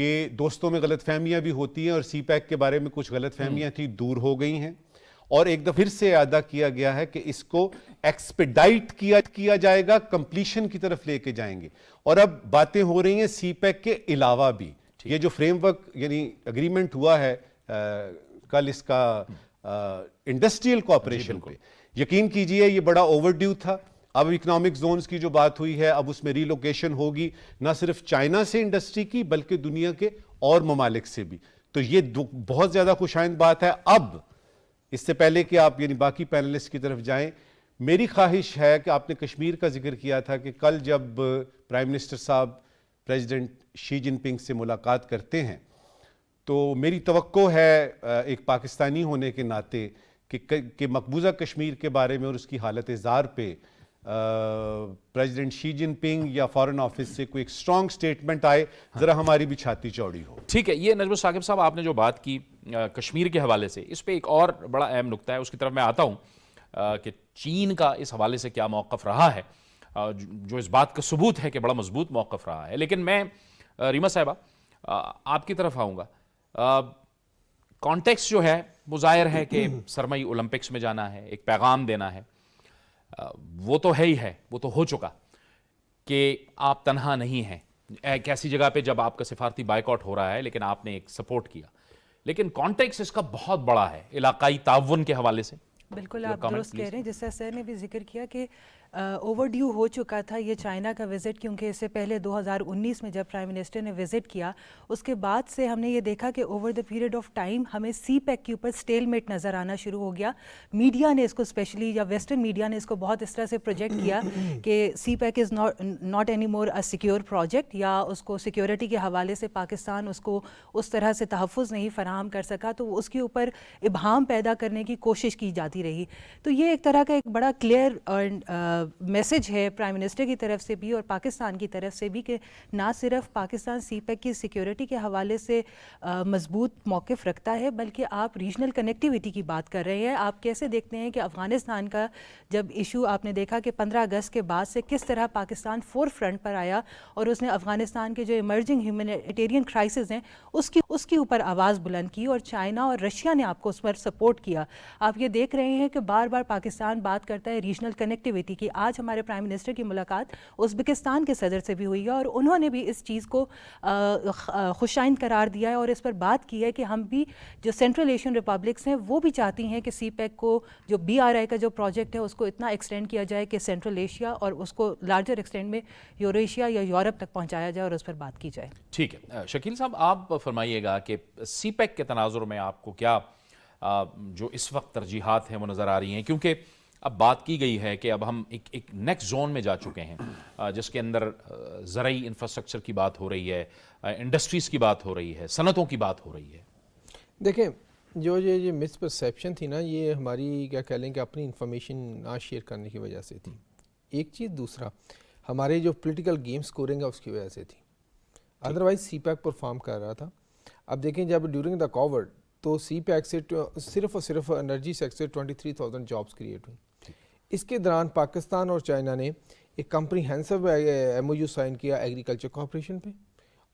کہ دوستوں میں غلط فہمیاں بھی ہوتی ہیں اور سی پیک کے بارے میں کچھ غلط فہمیاں تھیں دور ہو گئی ہیں اور ایک دفعہ پھر سے اعادہ کیا گیا ہے کہ اس کو ایکسپیڈائٹ کیا جائے گا, کمپلیشن کی طرف لے کے جائیں گے. اور اب باتیں ہو رہی ہیں سی پیک کے علاوہ بھی. یہ جو فریم ورک یعنی اگریمنٹ ہوا ہے کل اس کا انڈسٹریل کوآپریشن پہ, یقین کیجئے یہ بڑا اوور ڈیو تھا. اب اکنامک زونز کی جو بات ہوئی ہے اب اس میں ری لوکیشن ہوگی نہ صرف چائنا سے انڈسٹری کی بلکہ دنیا کے اور ممالک سے بھی. تو یہ بہت زیادہ خوش آئند بات ہے. اب اس سے پہلے کہ آپ یعنی باقی پینلسٹ کی طرف جائیں, میری خواہش ہے کہ آپ نے کشمیر کا ذکر کیا تھا کہ کل جب پرائم منسٹر صاحب پریزیڈنٹ شی جن پنگ سے ملاقات کرتے ہیں تو میری توقع ہے ایک پاکستانی ہونے کے ناطے کہ مقبوضہ کشمیر کے بارے میں اور اس کی حالت زار پہ پریزیڈنٹ شی جن پنگ یا فارن آفس سے کوئی ایک سٹرانگ سٹیٹمنٹ آئے, ذرا ہماری بھی چھاتی چوڑی ہو. ٹھیک ہے, یہ نجم ثاقب صاحب آپ نے جو بات کی کشمیر کے حوالے سے, اس پہ ایک اور بڑا اہم نقطہ ہے, اس کی طرف میں آتا ہوں کہ چین کا اس حوالے سے کیا موقف رہا ہے, جو اس بات کا ثبوت ہے کہ بڑا مضبوط موقف رہا ہے. لیکن میں ریما صاحبہ آپ کی طرف آؤں گا. کانٹیکس جو ہے وہ ظاہر ہے کہ سرمئی اولمپکس میں جانا ہے, ایک پیغام دینا ہے, وہ تو ہے ہی ہے, وہ تو ہو چکا کہ آپ تنہا نہیں ہیں ایک ایسی جگہ پہ جب آپ کا سفارتی بائیکاٹ ہو رہا ہے لیکن آپ نے ایک سپورٹ کیا. لیکن کانٹیکس اس کا بہت بڑا ہے علاقائی تعاون کے حوالے سے. بالکل آپ درست کہہ رہے ہیں, جس طرح سر نے بھی ذکر کیا کہ اوور ڈیو ہو چکا تھا یہ چائنا کا وزٹ, کیونکہ اس سے پہلے 2019 میں جب پرائم منسٹر نے وزٹ کیا اس کے بعد سے ہم نے یہ دیکھا کہ over the period of time ہمیں سی پیک کے اوپر سٹیل میٹ نظر آنا شروع ہو گیا. میڈیا نے اس کو اسپیشلی یا ویسٹرن میڈیا نے اس کو بہت اس طرح سے پروجیکٹ کیا کہ CPEC is not any more a secure project, یا اس کو سیکیورٹی کے حوالے سے پاکستان اس کو اس طرح سے تحفظ نہیں فراہم کر سکا, تو اس کے اوپر ابہام پیدا کرنے کی کوشش کی جاتی رہی. تو یہ ایک طرح کا ایک بڑا کلیئر میسج ہے پرائم منسٹر کی طرف سے بھی اور پاکستان کی طرف سے بھی کہ نہ صرف پاکستان سی پیک کی سیکیورٹی کے حوالے سے مضبوط موقف رکھتا ہے بلکہ آپ ریجنل کنیکٹیویٹی کی بات کر رہے ہیں. آپ کیسے دیکھتے ہیں کہ افغانستان کا جب ایشو آپ نے دیکھا کہ 15 اگست کے بعد سے کس طرح پاکستان فور فرنٹ پر آیا اور اس نے افغانستان کے جو ایمرجنگ ہیومینیٹیرین کرائسس ہیں اس کے اوپر آواز بلند کی, اور چائنا اور رشیا نے آپ کو اس پر سپورٹ کیا. آپ یہ دیکھ رہے ہیں کہ بار بار پاکستان بات کرتا ہے ریجنل کنیکٹیویٹی کی. آج ہمارے پرائم منسٹر کی ملاقات ازبکستان کے صدر سے بھی ہوئی ہے اور انہوں نے بھی اس چیز کو خوش آئند قرار دیا ہے اور اس پر بات کی ہے کہ ہم بھی جو سینٹرل ایشین ریپبلکس ہیں وہ بھی چاہتی ہیں کہ سی پیک کو جو BRI کا جو پروجیکٹ ہے اس کو اتنا ایکسٹینڈ کیا جائے کہ سینٹرل ایشیا اور اس کو لارجر ایکسٹینڈ میں یوریشیا یا یورپ تک پہنچایا جائے اور اس پر بات کی جائے. ٹھیک ہے, شکیل صاحب آپ فرمائیے گا کہ سی پیک کے تناظر میں آپ کو کیا جو اس وقت ترجیحات ہیں وہ نظر آ رہی ہیں, کیونکہ اب بات کی گئی ہے کہ اب ہم ایک نیکسٹ زون میں جا چکے ہیں جس کے اندر زرعی انفراسٹرکچر کی بات ہو رہی ہے, انڈسٹریز کی بات ہو رہی ہے, صنعتوں کی بات ہو رہی ہے. دیکھیں جو یہ مس پرسیپشن تھی نا, یہ ہماری کیا کہہ لیں کہ اپنی انفارمیشن نہ شیئر کرنے کی وجہ سے تھی. ایک چیز, دوسرا ہمارے جو پولیٹیکل گیم سکورنگ ہے اس کی وجہ سے تھی, ادروائز سی پیک پرفارم کر رہا تھا. اب دیکھیں جب ڈیورنگ دا کووڈ تو سی پیک سے صرف اور صرف انرجی سیکٹر 23,000 جابس کریٹ ہوئی. اس کے دوران پاکستان اور چائنا نے ایک کمپریہنسو MOU سائن کیا ایگریکلچر کوآپریشن پہ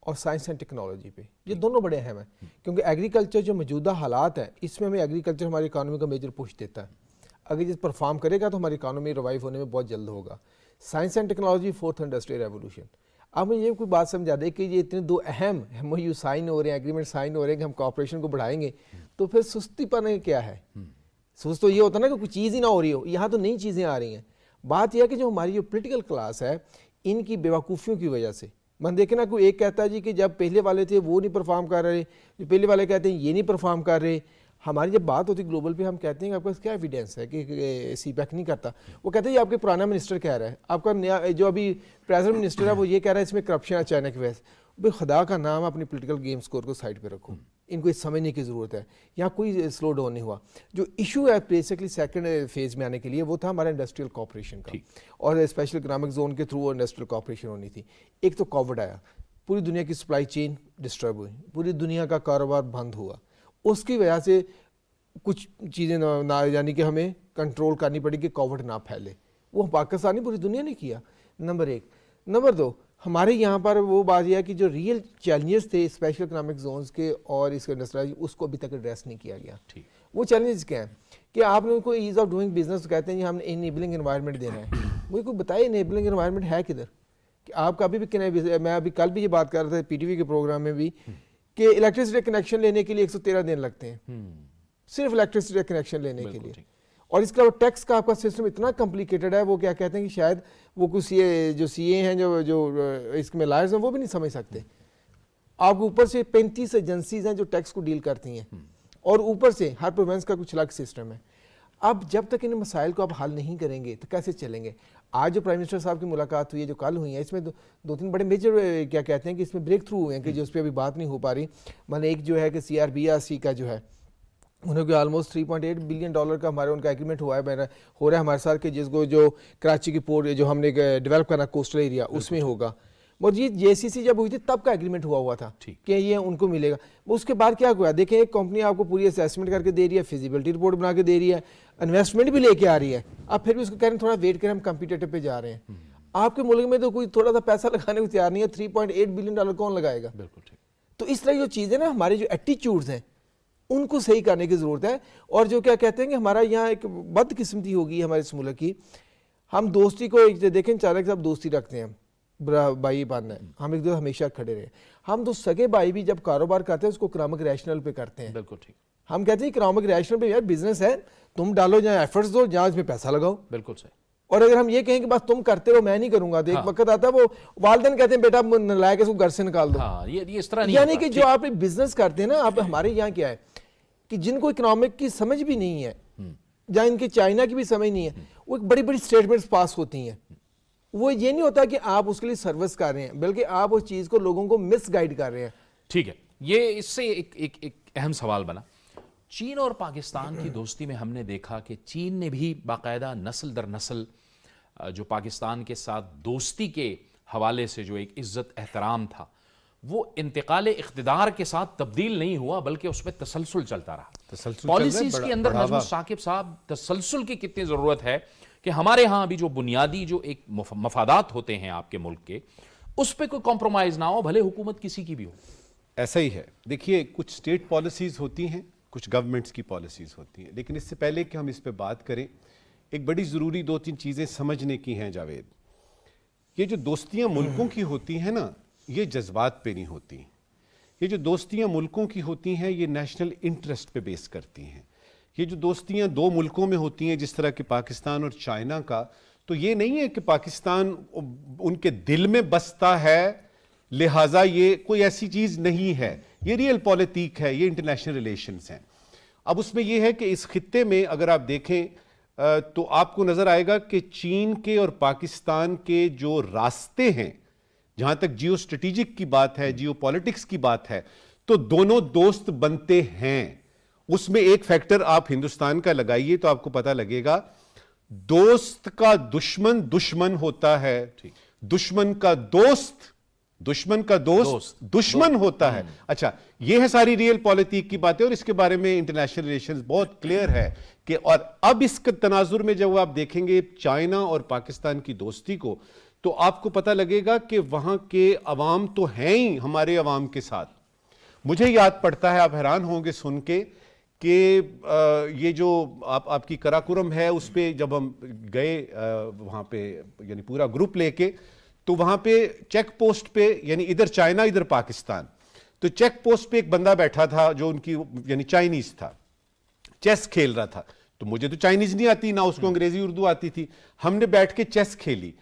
اور سائنس اینڈ ٹیکنالوجی پہ. یہ دونوں بڑے اہم ہیں کیونکہ ایگریکلچر جو موجودہ حالات ہیں اس میں ہمیں ایگریکلچر ہماری اکانومی کا میجر پوش دیتا ہے. اگر یہ پرفارم کرے گا تو ہماری اکانومی ریوائیو ہونے میں بہت جلد ہوگا. Science and technology 4th industrial revolution. اب یہ کوئی بات سمجھا دے کہ یہ اتنے دو اہم MOU سائن ہو رہے ہیں, ایگریمنٹ سائن ہو رہے ہیں کہ ہم کوآپریشن کو بڑھائیں گے, تو پھر سستی پن کیا ہے؟ سوچ تو یہ ہوتا نا کہ کوئی چیز ہی نہ ہو رہی ہو. یہاں تو نئی چیزیں آ رہی ہیں. بات یہ ہے کہ جو ہماری جو پولیٹیکل کلاس ہے ان کی بیوقوفیوں کی وجہ سے من دیکھیں نا, کوئی ایک کہتا ہے جی کہ جب پہلے والے تھے وہ نہیں پرفارم کر رہے, جو پہلے والے کہتے ہیں یہ نہیں پرفارم کر رہے. ہماری جب بات ہوتی گلوبل پہ ہم کہتے ہیں کہ آپ کا کیا ایویڈینس ہے کہ سی پیک نہیں کرتا, وہ کہتے ہیں یہ آپ کے پرانا منسٹر کہہ رہا ہے, آپ کا نیا جو ابھی پریزنٹ منسٹر ہے وہ یہ کہہ رہا ہے اس میں کرپشن ہے چائنا کی وجہ سے. بھائی خدا کا نام اپنی پولیٹیکل گیم سکور کو سائڈ پہ رکھو, ان کو سمجھنے کی ضرورت ہے. یہاں کوئی سلو ڈاؤن نہیں ہوا. جو ایشو ہے بیسکلی سیکنڈ فیز میں آنے کے لیے وہ تھا ہمارا انڈسٹریل کوآپریشن کا, اور اسپیشل اکنامک زون کے تھرو انڈسٹریل کوآپریشن ہونی تھی. ایک تو کووڈ آیا, پوری دنیا کی سپلائی چین ڈسٹرب ہوئی, پوری دنیا کا کاروبار بند ہوا. اس کی وجہ سے کچھ چیزیں یعنی کہ ہمیں کنٹرول کرنی پڑی کہ کووڈ نہ پھیلے. وہ پاکستانی پوری دنیا نے کیا, نمبر ایک. نمبر دو, ہمارے یہاں پر وہ بات یہ ہے کہ جو ریئل چیلنجز تھے اسپیشل اکنامک زونز کے اور اس کے انڈسٹریلائزیشن، اس کو ابھی تک ایڈریس نہیں کیا گیا. وہ چیلنجز کیا ہیں کہ آپ نے ان کو ایز آف ڈوئنگ بزنس کہتے ہیں ہم نے انیبلنگ انوائرمنٹ دینا ہے. مجھے کوئی بتائے انیبلنگ انوائرمنٹ ہے کدھر؟ کہ آپ کا ابھی بھی، میں ابھی کل بھی یہ بات کر رہا تھا پی ٹی وی کے پروگرام میں بھی، کہ الیکٹریسٹی کنیکشن لینے کے لیے 113 دن لگتے ہیں صرف الیکٹریسٹی کنیکشن لینے کے لیے. اور اس کے علاوہ ٹیکس کا آپ کا سسٹم اتنا کمپلیکیٹڈ ہے، وہ کیا کہتے ہیں کہ شاید وہ کچھ جو سی اے ہیں جو اس میں لائرز ہیں وہ بھی نہیں سمجھ سکتے. آپ کو اوپر سے 35 ایجنسیز ہیں جو ٹیکس کو ڈیل کرتی ہیں، اور اوپر سے ہر پروونس کا کچھ الگ سسٹم ہے. اب جب تک ان مسائل کو آپ حل نہیں کریں گے تو کیسے چلیں گے؟ آج جو پرائم منسٹر صاحب کی ملاقات ہوئی ہے، جو کل ہوئی ہے، اس میں دو تین بڑے میجر کیا کہتے ہیں کہ اس میں بریک تھرو ہوئے ہیں کہ جو اس پہ ابھی بات نہیں ہو پا رہی. ایک جو ہے کہ CRBRC کا جو ہے انہوں نے آلموسٹ $3.8 بلین کا ہمارا ان کا ایگریمنٹ ہوا ہے، ہو رہا ہے ہمارے ساتھ، کہ جس کو جو کراچی کی پورٹ جو ہم نے ڈیولپ کرنا کوسٹل ایریا اس میں ہوگا. اور یہ JCC جب ہوئی تھی تب کا ایگریمنٹ ہوا تھا کہ یہ ان کو ملے گا. اس کے بعد کیا ہوا؟ دیکھیں ایک کمپنی آپ کو پوری اسیسمنٹ کر کے دے رہی ہے، فیزیبلٹی رپورٹ بنا کے دے رہی ہے، انویسٹمنٹ بھی لے کے آ رہی ہے، اب پھر بھی اس کو کہہ رہے ہیں تھوڑا ویٹ کریں، ہم کمپیٹیٹو پہ جا رہے ہیں. آپ کے ملک میں تو کوئی تھوڑا سا پیسہ لگانے کو تیار نہیں ہے. $3.8 بلین کون لگائے گا؟ بالکل ٹھیک. تو اس طرح جو چیزیں نا، ہمارے جو ایٹیچیوڈز ہیں ان کو صحیح کرنے کی ضرورت ہے. اور جو کیا کہتے ہیں کہ ہمارا یہاں ایک بد قسمتی ہوگی ہمارے اس ملک کی. ہم دوستی کو دیکھیں، چاہے کہ آپ دوستی رکھتے ہیں، بھائی باننا ہے، ہم ایک دوسرے ہمیشہ کھڑے رہے. ہم تو سگے بھائی بھی جب کاروبار کرتے ہیں اس کو اکنامک ریشنل پہ کرتے ہیں. بالکل ٹھیک. ہم کہتے ہیں اکنامک ریشنل پہ، یار بزنس ہے، تم ڈالو جہاں ایفرٹس دو، جہاں اس میں پیسہ لگاؤ. بالکل صحیح. اور اگر ہم یہ کہیں کہ بس تم کرتے رہو میں نہیں کروں گا، تو ایک وقت آتا ہے وہ والدین کہتے ہیں بیٹا نلائق اس کو گھر سے نکال دو. یہ اس طرح نہیں. یعنی کہ جو آپ بزنس کرتے ہیں نا، آپ ہمارے یہاں کیا ہے کہ جن کو اکنامک کی سمجھ بھی نہیں ہے، جہاں ان کے چائنا کی بھی سمجھ نہیں ہے، وہ ایک بڑی بڑی اسٹیٹمنٹس پاس ہوتی ہیں. وہ یہ نہیں ہوتا کہ آپ اس کے لیے سروس کر رہے ہیں، بلکہ آپ اس چیز کو لوگوں کو مس گائیڈ کر رہے ہیں. ٹھیک ہے. یہ اس سے ایک اہم سوال بنا. چین اور پاکستان کی دوستی میں ہم نے دیکھا کہ چین نے بھی باقاعدہ نسل در نسل جو پاکستان کے ساتھ دوستی کے حوالے سے جو ایک عزت احترام تھا، وہ انتقال اقتدار کے ساتھ تبدیل نہیں ہوا، بلکہ اس میں تسلسل چلتا رہا. پالیسیز کے اندر نجم ثاقب صاحب تسلسل کی کتنی ضرورت ہے کہ ہمارے ہاں ابھی جو بنیادی جو ایک مفادات ہوتے ہیں آپ کے ملک کے، اس پہ کوئی کمپرومائز نہ ہو، بھلے حکومت کسی کی بھی ہو. ایسا ہی ہے. دیکھیے کچھ اسٹیٹ پالیسیز ہوتی ہیں، کچھ گورنمنٹس کی پالیسیز ہوتی ہیں، لیکن اس سے پہلے کہ ہم اس پہ بات کریں، ایک بڑی ضروری 2-3 چیزیں سمجھنے کی ہیں جاوید. یہ جو دوستیاں ملکوں کی ہوتی ہیں نا، یہ جذبات پہ نہیں ہوتی. یہ جو دوستیاں ملکوں کی ہوتی ہیں یہ نیشنل انٹرسٹ پہ بیس کرتی ہیں. یہ جو دوستیاں دو ملکوں میں ہوتی ہیں جس طرح کہ پاکستان اور چائنا کا، تو یہ نہیں ہے کہ پاکستان ان کے دل میں بستا ہے لہٰذا یہ کوئی ایسی چیز نہیں ہے. یہ ریئل پالیٹک ہے، یہ انٹرنیشنل ریلیشنز ہیں. اب اس میں یہ ہے کہ اس خطے میں اگر آپ دیکھیں تو آپ کو نظر آئے گا کہ چین کے اور پاکستان کے جو راستے ہیں، جہاں تک جیو اسٹریٹجک کی بات ہے، جیو پالیٹکس کی بات ہے، تو دونوں دوست بنتے ہیں. اس میں ایک فیکٹر آپ ہندوستان کا لگائیے تو آپ کو پتہ لگے گا، دوست کا دشمن دشمن ہوتا ہے، دشمن کا دوست دشمن ہوتا ہے. اچھا، یہ ہے ساری ریئل پالیٹک کی باتیں، اور اس کے بارے میں انٹرنیشنل ریلیشنز بہت کلیئر ہے کہ. اور اب اس کے تناظر میں جب آپ دیکھیں گے چائنا اور پاکستان کی دوستی کو، تو آپ کو پتہ لگے گا کہ وہاں کے عوام تو ہیں ہی ہمارے عوام کے ساتھ. مجھے یاد پڑتا ہے، آپ حیران ہوں گے سن کے، کہ یہ جو آپ کی کراکورم ہے اس پہ جب ہم گئے وہاں پہ، یعنی پورا گروپ لے کے، تو وہاں پہ چیک پوسٹ پہ، یعنی ادھر چائنا ادھر پاکستان، تو چیک پوسٹ پہ ایک بندہ بیٹھا تھا جو ان کی یعنی چائنیز تھا، چیس کھیل رہا تھا. تو مجھے تو چائنیز نہیں آتی، نہ اس کو انگریزی اردو آتی تھی. ہم نے بیٹھ کے چیس کھیلی.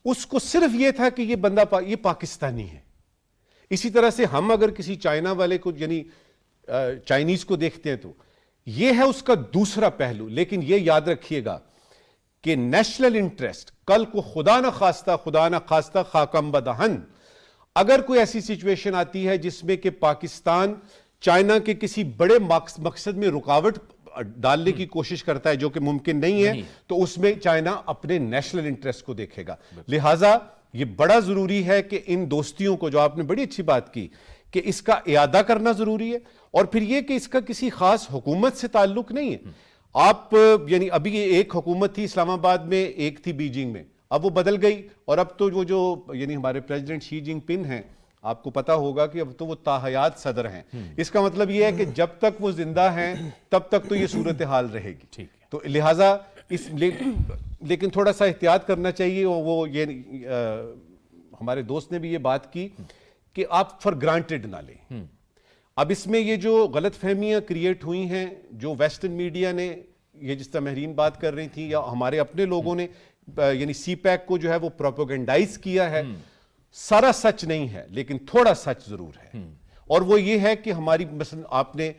اس کو صرف یہ تھا کہ یہ بندہ یہ پاکستانی ہے. اسی طرح سے ہم اگر کسی چائنا والے کو یعنی چائنیز کو دیکھتے ہیں تو یہ ہے اس کا دوسرا پہلو. لیکن یہ یاد رکھیے گا کہ نیشنل انٹرسٹ، کل کو خدا نہ خواستہ خاکم بدہن، اگر کوئی ایسی سچویشن آتی ہے جس میں کہ پاکستان چائنا کے کسی بڑے مقصد میں رکاوٹ ڈالنے کی کوشش کرتا ہے، جو کہ ممکن نہیں ہے، تو اس میں چائنا اپنے نیشنل انٹرسٹ کو دیکھے گا. لہٰذا یہ بڑا ضروری ہے کہ ان دوستیوں کو، جو آپ نے بڑی اچھی بات کی، کہ اس کا اعادہ کرنا ضروری ہے. اور پھر یہ کہ اس کا کسی خاص حکومت سے تعلق نہیں ہے. آپ یعنی ابھی ایک حکومت تھی اسلام آباد میں، ایک تھی بیجنگ میں، اب وہ بدل گئی اور اب تو وہ جو یعنی ہمارے پریزیڈنٹ شی جن پنگ ہیں، آپ کو پتا ہوگا کہ اب تو وہ تاحیات صدر ہیں. اس کا مطلب یہ ہے کہ جب تک وہ زندہ ہیں تب تک تو یہ صورتحال رہے گی. تو لہٰذا لیکن تھوڑا سا احتیاط کرنا چاہیے. وہ یہ ہمارے دوست نے بھی یہ بات کی کہ آپ فار گرانٹیڈ نہ لیں. اب اس میں یہ جو غلط فہمیاں کریٹ ہوئی ہیں، جو ویسٹرن میڈیا نے، یہ جس طرح مہرین بات کر رہی تھی، یا ہمارے اپنے لوگوں نے یعنی سی پیک کو جو ہے وہ پروپیگنڈائز کیا ہے، سارا سچ نہیں ہے لیکن تھوڑا سچ ضرور ہے. اور وہ یہ ہے کہ ہماری مثلا آپ نے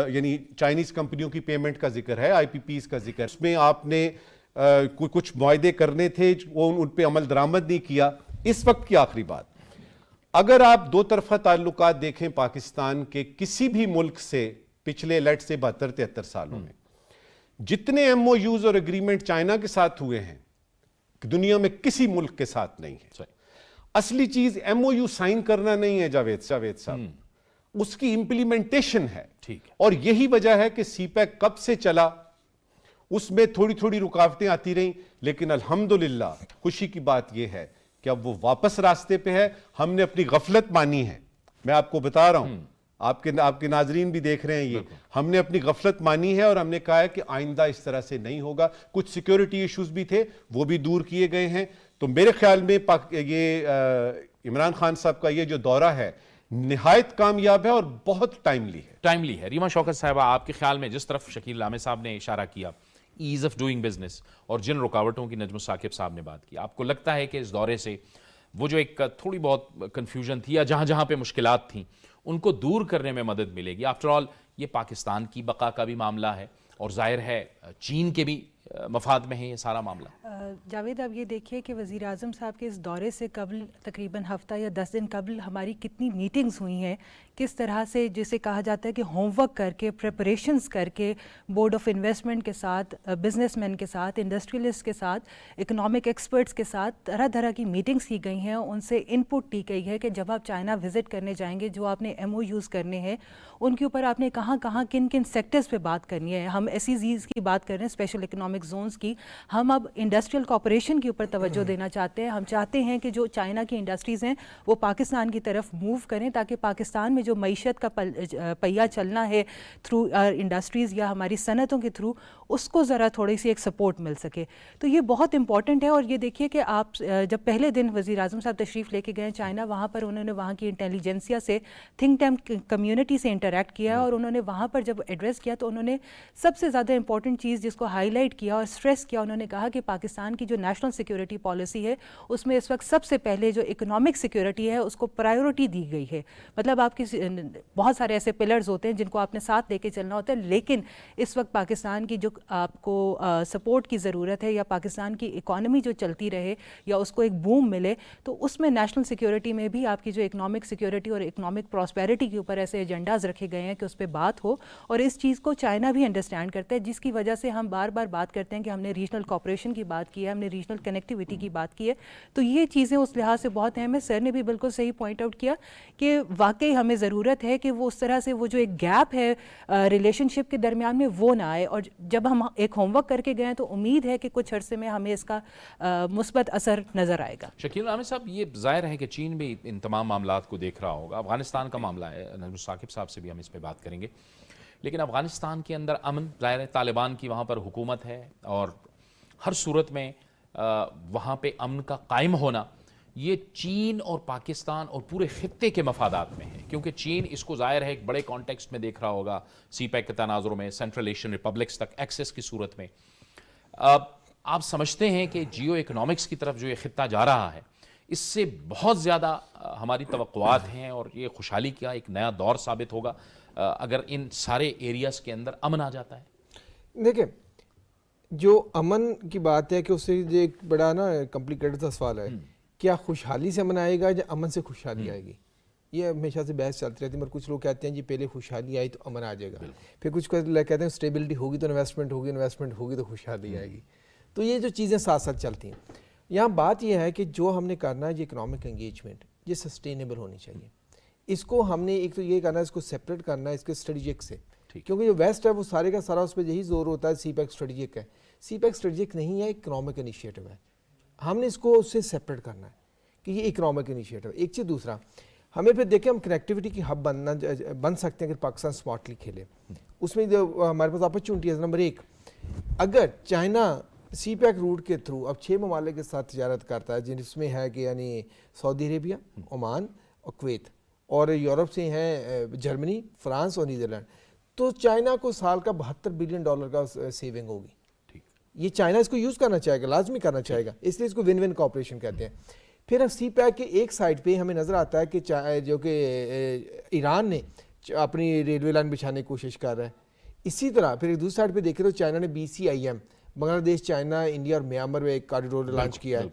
یعنی چائنیز کمپنیوں کی پیمنٹ کا ذکر ہے، آئی پی پیز کا ذکر ہے، اس میں آپ نے کچھ معاہدے کرنے تھے، وہ ان پہ عمل درآمد نہیں کیا. اس وقت کی آخری بات، اگر آپ دو طرفہ تعلقات دیکھیں پاکستان کے کسی بھی ملک سے پچھلے لیٹ سے 72-73 سالوں میں، جتنے ایم او یوز اور اگریمنٹ چائنا کے ساتھ ہوئے ہیں دنیا میں کسی ملک کے ساتھ نہیں ہے. اصلی چیز ایم او یو سائن کرنا نہیں ہے جاوید صاحب، اس کی امپلیمنٹیشن ہے. اور یہی وجہ ہے کہ سی پیک کب سے چلا، اس میں تھوڑی تھوڑی رکاوٹیں آتی رہیں، لیکن الحمدللہ خوشی کی بات یہ ہے کہ اب وہ واپس راستے پہ ہے. ہم نے اپنی غفلت مانی ہے، میں آپ کو بتا رہا ہوں، آپ کے ناظرین بھی دیکھ رہے ہیں، یہ ہم نے اپنی غفلت مانی ہے اور ہم نے کہا ہے کہ آئندہ اس طرح سے نہیں ہوگا. کچھ سیکیورٹی ایشوز بھی تھے، وہ بھی دور کیے گئے ہیں. تو میرے خیال میں یہ عمران خان صاحب کا یہ جو دورہ ہے نہایت کامیاب ہے اور بہت ٹائملی ہے. ریما شوکت صاحبہ، آپ کے خیال میں جس طرف شکیل لامے صاحب نے اشارہ کیا، ایز آف ڈوئنگ بزنس، اور جن رکاوٹوں کی نجم ثاقب صاحب نے بات کی، آپ کو لگتا ہے کہ اس دورے سے وہ جو ایک تھوڑی بہت کنفیوژن تھی یا جہاں جہاں پہ مشکلات تھیں ان کو دور کرنے میں مدد ملے گی؟ آفٹر آل یہ پاکستان کی بقا کا بھی معاملہ ہے اور ظاہر ہے چین کے بھی مفاد میں ہے یہ سارا معاملہ. جاوید، آپ یہ دیکھیے کہ وزیر اعظم صاحب کے اس دورے سے قبل تقریباً ہفتہ یا 10 دن قبل ہماری کتنی میٹنگز ہوئی ہیں، کس طرح سے جسے کہا جاتا ہے کہ ہوم ورک کر کے، پریپریشنز کر کے، بورڈ آف انویسٹمنٹ کے ساتھ، بزنس مین کے ساتھ، انڈسٹریلسٹ کے ساتھ، اکنامک ایکسپرٹس کے ساتھ طرح طرح کی میٹنگز کی گئی ہیں. ان سے ان پٹ دی گئی ہے کہ جب آپ چائنا وزٹ کرنے جائیں گے، جو آپ نے ایم او یوز کرنے ہیں ان کے اوپر آپ نے کہاں کہاں کن کن سیکٹرز پہ بات کرنی ہے. ہم ایس ای زیز کی بات کر رہے ہیں، اسپیشل اکنامک زونز کی. ہم اب انڈسٹریل کوآپریشن کے اوپر توجہ دینا چاہتے ہیں. ہم چاہتے ہیں کہ جو چائنا کی انڈسٹریز ہیں وہ پاکستان کی طرف موو کریں، تاکہ پاکستان میں جو معیشت کا پہیہ چلنا ہے تھرو انڈسٹریز یا ہماری صنعتوں کے تھرو، اس کو ذرا تھوڑی سی ایک سپورٹ مل سکے. تو یہ بہت امپورٹنٹ ہے. اور یہ دیکھیے کہ آپ جب پہلے دن وزیر اعظم صاحب تشریف لے کے گئے چائنا، وہاں پر انہوں نے وہاں کی انٹیلیجنسیا سے، تھنک ٹینک کمیونٹی سے انٹریکٹ کیا، اور انہوں نے وہاں پر جب ایڈریس کیا تو انہوں نے سب سے زیادہ امپورٹنٹ چیز جس کو ہائی لائٹ کیا اور اسٹریس کیا، انہوں نے کہا کہ پاکستان کی جو نیشنل سیکیورٹی پالیسی ہے اس میں اس وقت سب سے پہلے جو اکنامک سیکیورٹی ہے اس کو پرائیورٹی دی گئی ہے. مطلب آپ کی بہت سارے ایسے پلرز ہوتے ہیں جن کو آپ نے ساتھ لے کے چلنا ہوتا ہے، لیکن اس وقت پاکستان کی جو آپ کو سپورٹ کی ضرورت ہے، یا پاکستان کی اکانومی جو چلتی رہے یا اس کو ایک بوم ملے، تو اس میں نیشنل سیکیورٹی میں بھی آپ کی جو اکنامک سیکیورٹی اور اکنامک پراسپیرٹی کے اوپر ایسے ایجنڈاز رکھے گئے ہیں کہ اس پہ بات ہو. اور اس چیز کو چائنا بھی انڈرسٹینڈ کرتا ہے، جس کی وجہ سے ہم بار بار بات کرتے ہیں کہ ہم نے ریجنل کوآپریشن کی بات کی ہے، ہم نے ریجنل کنیکٹیوٹی کی بات کی ہے. تو یہ چیزیں اس لحاظ سے بہت اہم ہے. سر نے بھی بالکل صحیح پوائنٹ آؤٹ کیا کہ واقعی ہمیں ضرورت ہے کہ وہ اس طرح سے وہ جو ایک گیپ ہے ریلیشن شپ کے درمیان میں وہ نہ آئے. اور جب ہم ایک ہوم ورک کر کے گئے تو امید ہے کہ کچھ عرصے میں ہمیں اس کا مثبت اثر نظر آئے گا. شکیل عامر صاحب، یہ ظاہر ہے کہ چین بھی ان تمام معاملات کو دیکھ رہا ہوگا. افغانستان کا معاملہ ہے، نجم ثاقب صاحب سے بھی ہم اس پہ بات کریں گے. لیکن افغانستان کے اندر امن، ظاہر ہے طالبان کی وہاں پر حکومت ہے اور ہر صورت میں وہاں پہ امن کا قائم ہونا یہ چین اور پاکستان اور پورے خطے کے مفادات میں ہے، کیونکہ چین اس کو ظاہر ہے ایک بڑے کانٹیکسٹ میں دیکھ رہا ہوگا، سی پیک کے تناظروں میں، سینٹرل ایشین ریپبلکس تک ایکسس کی صورت میں. آپ سمجھتے ہیں کہ جیو اکنامکس کی طرف جو یہ خطہ جا رہا ہے اس سے بہت زیادہ ہماری توقعات ہیں اور یہ خوشحالی کا ایک نیا دور ثابت ہوگا اگر ان سارے ایریاز کے اندر امن آ جاتا ہے؟ دیکھیں، جو امن کی بات ہے کہ اس سے ایک بڑا نا کمپلیکیٹڈ سا سوال ہے، کیا خوشحالی سے امن آئے گا یا امن سے خوشحالی آئے گی؟ یہ ہمیشہ سے بحث چلتی رہتی ہے. مگر کچھ لوگ کہتے ہیں جی پہلے خوشحالی آئی تو امن آ جائے گا، پھر کچھ کہتے ہیں اسٹیبلٹی ہوگی تو انویسٹمنٹ ہوگی، انویسٹمنٹ ہوگی تو خوشحالی آئے گی. تو یہ جو چیزیں ساتھ ساتھ چلتی ہیں. یہاں بات یہ ہے کہ جو ہم نے کرنا ہے یہ اکنامک انگیجمنٹ، یہ سسٹینیبل ہونی چاہیے. اس کو ہم نے ایک تو یہ کرنا ہے، اس کو سیپریٹ کرنا ہے اس کے اسٹریٹجک سے، کیونکہ جو ویسٹ ہے وہ سارے کا سارا اس پہ یہی زور ہوتا ہے سی پیک اسٹریٹجک ہے. سی پیک اسٹریٹجک نہیں ہے، اکنامک انیشیٹو ہے. ہم نے اس کو اس سے سیپریٹ کرنا ہے کہ یہ اکنامک انیشیٹو. ایک چیز دوسرا ہمیں پھر دیکھیں ہم کنیکٹیوٹی کی ہب بن سکتے ہیں اگر پاکستان اسمارٹلی کھیلے. اس میں جو ہمارے پاس اپرچونٹی ہے نمبر 1, اگر چائنا سی پیک روٹ کے تھرو اب 6 ممالک کے ساتھ تجارت کرتا ہے جس میں ہے کہ یعنی سعودی عربیہ, عمان اور کویت, اور یورپ سے ہیں جرمنی, فرانس اور نیدرلینڈ, تو چائنا کو سال کا $72 بلین کا سیونگ ہوگی. یہ چائنا اس کو یوز کرنا چاہے گا, لازمی کرنا چاہے گا, اس لیے اس کو ون ون کوآپریشن کہتے ہیں. پھر اب سی پیک کے ایک سائڈ پہ ہمیں نظر آتا ہے کہ جو کہ ایران نے اپنی ریلوے لائن بچھانے کی کوشش کر رہا ہے. اسی طرح پھر ایک دوسری سائڈ پہ دیکھیں تو چائنا نے BCIM بنگلہ دیش, چائنا, انڈیا اور میانمار میں ایک کاریڈور لانچ کیا ہے.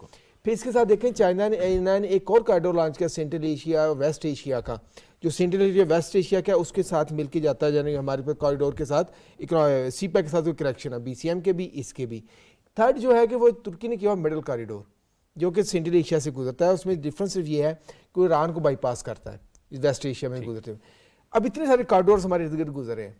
پھر اس کے ساتھ دیکھیں چائنا نے ایک اور کاریڈور لانچ کیا سینٹرل ایشیا ویسٹ ایشیا کا, جو سینٹرل ایشیا ویسٹ ایشیا کا اس کے ساتھ مل کے جاتا ہے, یعنی ہمارے پاس کاریڈور کے ساتھ سی پیک کے ساتھ کوئی کنیکشن ہے, BCM کے بھی اس کے بھی. تھرڈ جو ہے کہ وہ ترکی نے کیا مڈل کاریڈور جو کہ سینٹرل ایشیا سے گزرتا ہے. اس میں ڈفرینس صرف یہ ہے کہ وہ ایران کو بائی پاس کرتا ہے ویسٹ ایشیا میں گزرتے ہوئے. اب اتنے سارے کاریڈورس ہمارے ارد گرد گزرے ہیں.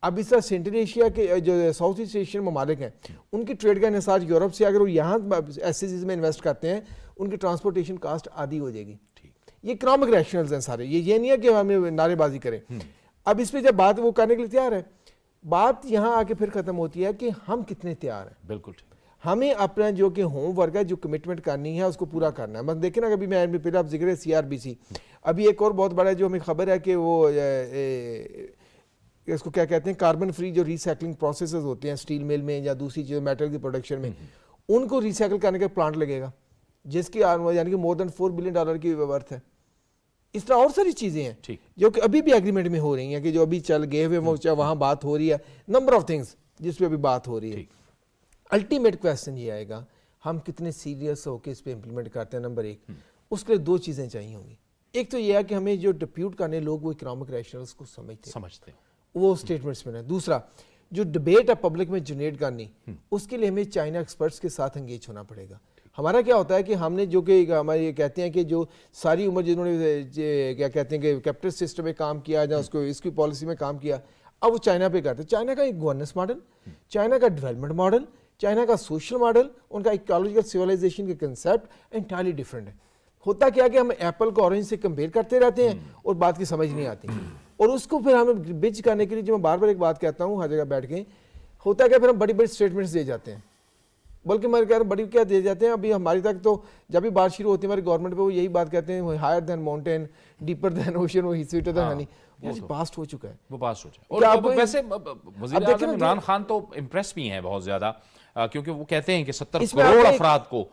اب اس طرح سینٹرل ایشیا کے جو ساؤتھ ایسٹ ایشین ممالک ہیں ان کی ٹریڈ کا انحصار یورپ سے, اگر وہ یہاں ایسیز میں انویسٹ کرتے ہیں ان کی ٹرانسپورٹیشن کاسٹ آدھی ہو جائے گی. یہ اکنامک ریشنلز ہیں سارے, یہ نہیں ہے کہ ہمیں نعرے بازی کریں. اب اس پہ جب بات وہ کرنے کے لیے تیار ہے, بات یہاں آ کے پھر ختم ہوتی ہے کہ ہم کتنے تیار ہیں. بالکل ہمیں اپنا جو کہ ہوم ورک ہے, جو کمٹمنٹ کرنی ہے اس کو پورا کرنا ہے. مثلا دیکھیں نا ابھی میں پہلے آپ ذکر ہے CRBC, ابھی ایک اور بہت بڑا جو ہمیں خبر ہے کہ وہ اس کو کیا کہتے ہیں کاربن فری جو ریسائکلنگ پروسیسز ہوتے ہیں اسٹیل مل میں یا دوسری چیزوں میٹل کی پروڈکشن میں, ان کو ریسائکل کرنے کا پلانٹ لگے گا جس کی یعنی کہ more than $4 بلین کی ورتھ ہے. اس طرح اور ساری چیزیں ہیں جو کہ ابھی بھی ایگریمنٹ میں ہو رہی ہیں کہ جو ابھی چل گئے ہوئے وہاں بات ہو رہی ہے, نمبر آف تھنگس جس پہ ابھی بات ہو رہی ہے. الٹیمیٹ کویسچن یہ آئے گا ہم کتنے سیریس ہو کے اس پہ امپلیمنٹ کرتے ہیں. نمبر 1, اس کے لیے 2 چیزیں چاہیے ہوں گی. ایک تو یہ ہے کہ ہمیں جو ڈپیوٹ کرنے لوگ وہ اکنامک ریشنلز کو سمجھتے ہیں, وہ اسٹیٹمنٹس میں. دوسرا جو ڈبیٹ ہے پبلک میں جنریٹ کرنی, اس کے لیے ہمیں چائنا ایکسپرٹس کے ساتھ انگیج ہونا پڑے گا. ہمارا کیا ہوتا ہے کہ ہم نے جو کہ ہمارے یہ کہتے ہیں کہ جو ساری عمر جنہوں نے کیا کہتے ہیں کہ کیپٹل سسٹم میں کام کیا یا اس کی پالیسی میں کام کیا, اب وہ چائنا پہ کرتے ہیں. چائنا کا ایک گورننس ماڈل, چائنا کا ڈیولپمنٹ ماڈل, چائنا کا سوشل ماڈل, ان کا ایکالوجیکل سویلائزیشن کے کنسیپٹ انٹائرلی ڈفرینٹ ہے. ہوتا کیا کہ ہم ایپل کو اورنج سے کمپیئر کرتے رہتے ہیں اور بات کی سمجھ نہیں آتی, اور اس کو پھر ہمیں برج کرنے کے لیے جو میں بار بار ایک بات کہتا ہوں ہر جگہ بیٹھ کے, ہوتا کیا پھر ہم بڑی بڑی اسٹیٹمنٹس دے جاتے ہیں, بلکہ میں کہہ رہا ہوں بڑی کیا دے جاتے ہیں. ابھی ہماری تک تو جب بھی بات شروع ہوتی ہے ہماری گورنمنٹ پہ وہ یہی بات کہتے ہیں higher than mountain, deeper than ocean, وہ سویٹر دین ہنی. وہ پاسٹ ہو چکا ہے, وہ پاسٹ ہو چکا ہے. اور ویسے وزیر اعظم عمران خان تو امپریس بھی ہیں بہت زیادہ, کیونکہ وہ کہتے ہیں کہ 70 کروڑ افراد کو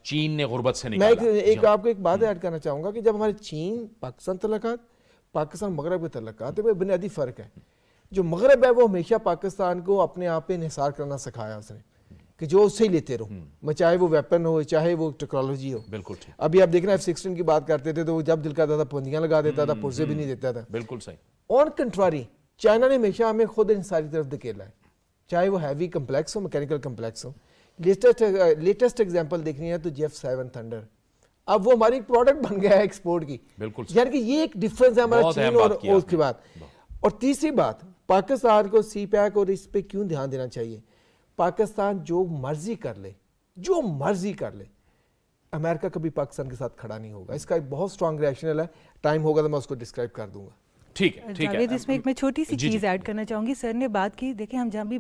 چین نے غربت سے نکالا. میں ایک آپ کو ایک بات ایڈ کرنا چاہوں گا کہ جب ہمارے چین پاکستان تعلقات, پاکستان مغرب کے تعلقات, وہ بنیادی فرق ہے. جو مغرب ہے وہ ہمیشہ پاکستان کو اپنے آپ پہ انحصار کرنا سکھایا اس نے کہ جو اس سے ہی لیتے رہو, چاہے وہ ویپن ہو چاہے وہ ٹیکنالوجی ہو. بالکل ابھی آپ دیکھ رہے ہیں F-16 کی بات کرتے تھے تو وہ جب دل کرتا تھا پوندیاں لگا دیتا تھا, پرزے بھی نہیں دیتا تھا. بالکل صحیح. آن کنٹراری چائنا نے ہمیشہ ہمیں خود انحصاری طرف دھکیلا ہے, چاہے وہ ہیوی کمپلیکس ہو, میکینیکل کمپلیکس ہو. لیٹسٹ ایگزامپل دیکھنی ہے تو F-7 تھنڈر, اب وہ ہماری پروڈکٹ بن گیا ہے ایکسپورٹ کی. بالکل, یعنی کہ یہ ایک ڈفرینس ہے ہمارا چین اور اس کی بات. اور تیسری بات, پاکستان کو سی پیک اور اس پہ کیوں دھیان دینا چاہیے. پاکستان جو مرضی کر لے, جو مرضی کر لے, امریکہ کبھی پاکستان کے ساتھ کھڑا نہیں ہوگا. اس کا ایک بہت اسٹرانگ ریشنل ہے, ٹائم ہوگا تو میں اس کو ڈسکرائب کر دوں گا. ٹھیک ہے. جاوید, اس میں ایک میں چھوٹی سی چیز ایڈ کرنا چاہوں گی. سر نے بات کی, دیکھیں ہم جہاں بھی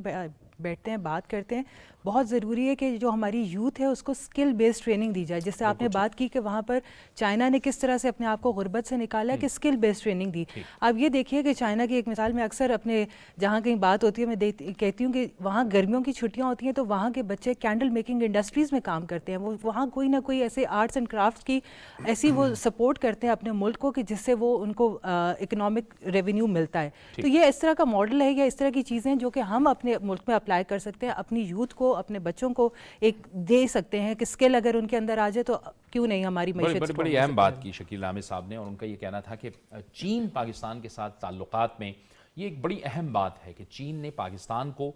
بیٹھتے ہیں بات کرتے ہیں, بہت ضروری ہے کہ جو ہماری یوتھ ہے اس کو اسکل بیسڈ ٹریننگ دی جائے. جیسے آپ نے بات کی کہ وہاں پر چائنا نے کس طرح سے اپنے آپ کو غربت سے نکالا کہ اسکل بیسڈ ٹریننگ دی. اب یہ دیکھیے کہ چائنا کی ایک مثال میں اکثر اپنے جہاں کہیں بات ہوتی ہے میں کہتی ہوں کہ وہاں گرمیوں کی چھٹیاں ہوتی ہیں تو وہاں کے بچے کینڈل میکنگ انڈسٹریز میں کام کرتے ہیں. وہ وہاں کوئی نہ کوئی ایسے آرٹس اینڈ کرافٹس کی ایسی وہ سپورٹ کرتے ہیں اپنے ملک کو کہ جس سے وہ ان کو اکنامک ریونیو ملتا ہے. تو یہ اس طرح کا ماڈل ہے یا اس طرح کی چیزیں جو کہ ہم اپنے ملک میں اپلائی کر سکتے ہیں, اپنی یوتھ کو, اپنے بچوں کو ایک دے سکتے ہیں کہ اسکل اگر ان کے اندر آ جائے تو کیوں نہیں ہماری معیشت. بڑی اہم بات کی شکیل عامر صاحب نے, اور ان کا یہ کہنا تھا کہ چین پاکستان کے ساتھ تعلقات میں یہ ایک بڑی اہم بات ہے کہ چین نے پاکستان کو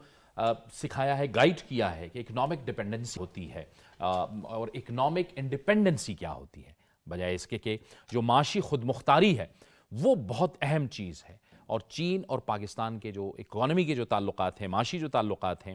سکھایا ہے, گائیڈ کیا ہے کہ اکنامک ڈپینڈنسی ہوتی ہے اور اکنامک انڈیپینڈنسی کیا ہوتی ہے, بجائے اس کے کہ جو معاشی خود مختاری ہے وہ بہت اہم چیز ہے. اور چین اور پاکستان کے جو اکانومی کے جو تعلقات ہیں, معاشی جو تعلقات ہیں,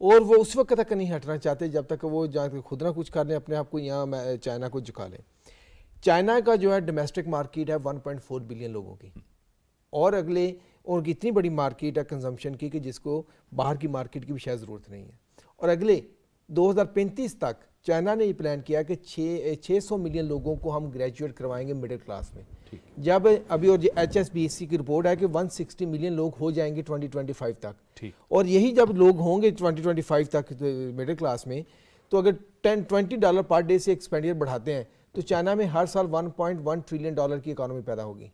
اور وہ اس وقت تک نہیں ہٹنا چاہتے جب تک وہ جا کے خود نہ کچھ کر لیں، اپنے آپ کو یہاں چائنا کو جھکا لیں۔ چائنا کا جو ہے ڈومیسٹک مارکیٹ ہے 1.4 بلین لوگوں کی، اور اگلے اور اتنی بڑی مارکیٹ ہے کنزمپشن کی کہ جس کو باہر کی مارکیٹ کی بھی شاید ضرورت نہیں ہے، اور اگلے 2035 تک چائنا نے یہ پلان کیا کہ 600 ملین لوگوں کو ہم گریجویٹ کروائیں گے مڈل کلاس میں، جب ابھی اور HSBC کی رپورٹ ہے کہ 160 ملین لوگ ہو جائیں گے 2025 تک، اور یہی جب لوگ ہوں گے 2025 تک مڈل کلاس میں، تو اگر $20 پر ڈے سے ایکسپینڈیچر بڑھاتے ہیں تو چائنا میں ہر سال $1.1 ٹریلین کی اکانومی پیدا ہوگی۔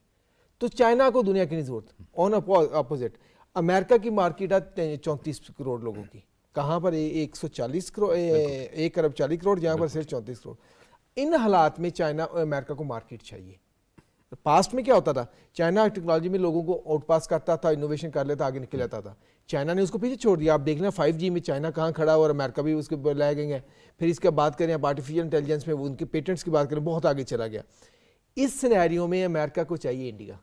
تو چائنا کو دنیا کی نہیں ضرورت۔ آن اپوزٹ امریکہ کی مارکیٹ ہے 34 کروڑ لوگوں کی، کہاں پر 140 کروڑ 1 ارب 40 کروڑ، جہاں پر صرف 34 کروڑ۔ ان حالات میں چائنا اور امریکہ کو مارکیٹ چاہیے۔ پاسٹ میں کیا ہوتا تھا؟ چائنا ٹیکنالوجی میں لوگوں کو آؤٹ پاس کرتا تھا، انوویشن کر لیتا، آگے نکل جاتا تھا۔ چائنا نے اس کو پیچھے چھوڑ دیا۔ آپ دیکھ لیں 5G میں چائنا کہاں کھڑا اور امریکہ بھی اس کے لے گئے ہیں۔ پھر اس کے بات کریں آپ آرٹیفیشل انٹیلیجنس میں، ان کے پیٹنٹس کی بات کریں، بہت آگے چلا گیا۔ اس سینیریو میں امریکہ کو چاہیے انڈیا،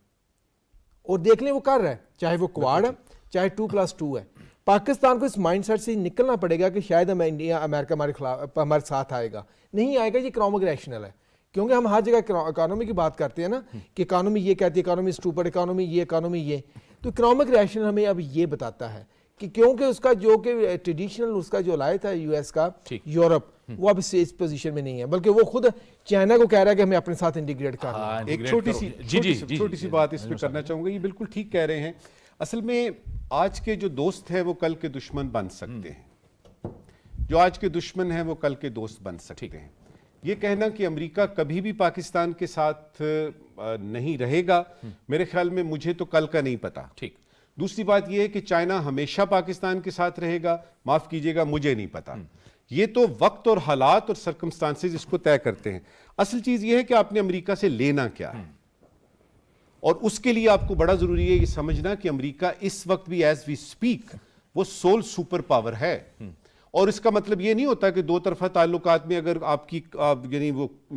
اور دیکھ لیں وہ کر رہا ہے، چاہے وہ کوارڈ ہے چاہے 2+2 ہے۔ پاکستان کو اس مائنڈ سیٹ سے نکلنا پڑے گا کہ شاید امریکہ ہمارے ساتھ آئے گا، نہیں آئے گا۔ یہ اکنامک ریشنل ہے، کیونکہ ہم ہر جگہ اکانومی کی بات کرتے ہیں نا کہ اکانومی یہ کہتی ہے، اکانومی اسٹوپڈ، اکانومی یہ، تو اکنامک ریشنل ہمیں اب یہ بتاتا ہے کہ کیونکہ اس کا جو کہ ٹریڈیشنل اس کا جو لائے تھا US کا، یورپ، وہ اب اس پوزیشن میں نہیں ہے، بلکہ وہ خود چائنا کو کہہ رہا ہے کہ ہمیں اپنے ساتھ انٹیگریٹ کرنا ہے۔ ایک چھوٹی سی بات اس پہ کرنا چاہوں گا، یہ بالکل ٹھیک کہہ رہے ہیں۔ اصل میں آج کے جو دوست ہیں وہ کل کے دشمن بن سکتے ہیں، جو آج کے دشمن ہیں وہ کل کے دوست بن سکتے ہیں۔ یہ کہنا کہ امریکہ کبھی بھی پاکستان کے ساتھ نہیں رہے گا، میرے خیال میں مجھے تو کل کا نہیں پتا۔ دوسری بات یہ ہے کہ چائنا ہمیشہ پاکستان کے ساتھ رہے گا، معاف کیجئے گا، مجھے نہیں پتا۔ یہ تو وقت اور حالات اور سرکمسٹانسز اس کو طے کرتے ہیں۔ اصل چیز یہ ہے کہ آپ نے امریکہ سے لینا کیا ہے، اور اس کے لیے آپ کو بڑا ضروری ہے یہ سمجھنا کہ امریکہ اس وقت بھی ایز وی سپیک وہ سول سپر پاور ہے، اور اس کا مطلب یہ نہیں ہوتا کہ دو طرفہ تعلقات میں اگر آپ کی